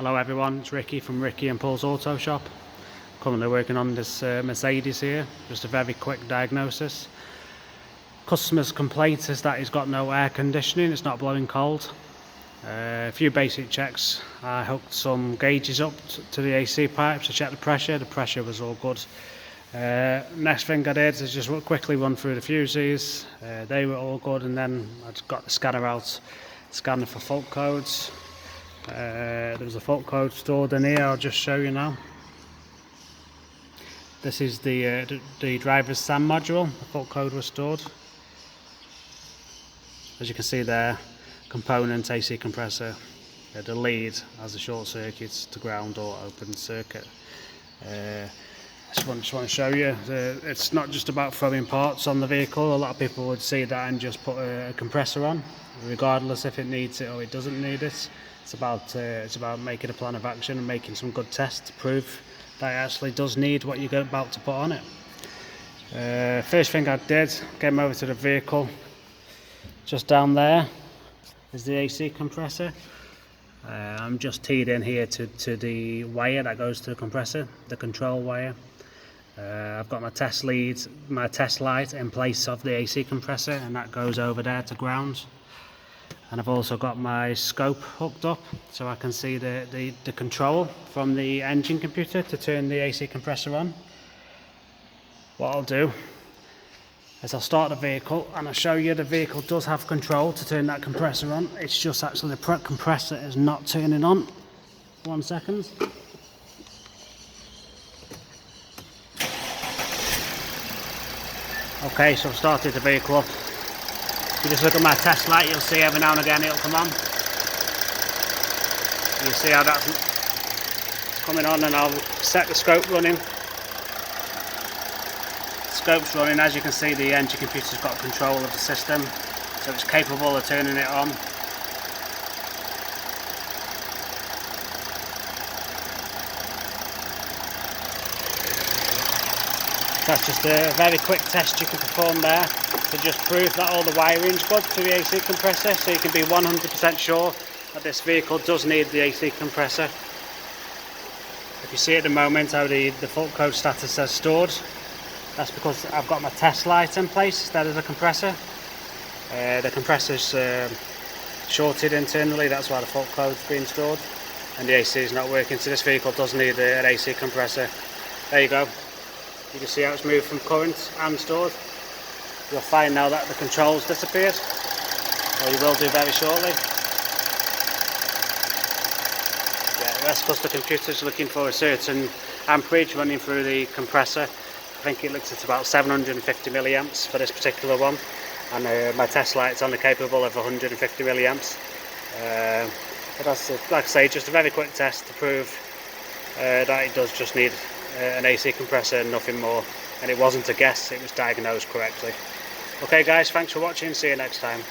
Hello everyone, it's Ricky from Ricky and Paul's Auto Shop. Currently working on this Mercedes here, just a very quick diagnosis. Customer's complaint is that he's got no air conditioning, it's not blowing cold. A few basic checks. I hooked some gauges up to the AC pipes to check the pressure was all good. Next thing I did is just quickly run through the fuses, they were all good, and then I just got the scanner out, scanning for fault codes. There was a fault code stored in here, I'll just show you now. This is the driver's SAM module, the fault code was stored. As you can see there, component AC compressor, the lead has a short circuit to ground or open circuit. Just want to show you, it's not just about throwing parts on the vehicle. A lot of people would see that and just put a compressor on, regardless if it needs it or it doesn't need it. It's about making a plan of action and making some good tests to prove that it actually does need what you're about to put on it. First thing I did, came over to the vehicle. Just down there is the AC compressor. I'm just teed in here to the wire that goes to the compressor, the control wire. I've got my test lead, my test light in place of the AC compressor, and that goes over there to ground. And I've also got my scope hooked up so I can see the control from the engine computer to turn the AC compressor on. What I'll do is I'll start the vehicle and I'll show you the vehicle does have control to turn that compressor on. It's just actually the compressor is not turning on. 1 second. Okay, so I've started the vehicle up. If you just look at my test light, you'll see every now and again it'll come on. You see how that's coming on, and I'll set the scope running. Scope's running. As you can see, the engine computer's got control of the system, so it's capable of turning it on. That's just a very quick test you can perform there to just prove that all the wiring's good to the AC compressor, so you can be 100% sure that this vehicle does need the AC compressor. If you see at the moment how the fault code status says stored, that's because I've got my test light in place instead of the compressor. The compressor's shorted internally, that's why the fault code's being stored, and the AC is not working, so this vehicle does need an AC compressor. There you go. You can see how it's moved from current and stored. You'll find now that the controls disappeared, or you will do very shortly. Yeah, that's because the computer's looking for a certain amperage running through the compressor. I think it looks at about 750 milliamps for this particular one, and my test light's only capable of 150 milliamps. But that's, like I say, just a very quick test to prove that it does just need an AC compressor and nothing more, and it wasn't a guess, it was diagnosed correctly. Okay guys, thanks for watching, see you next time.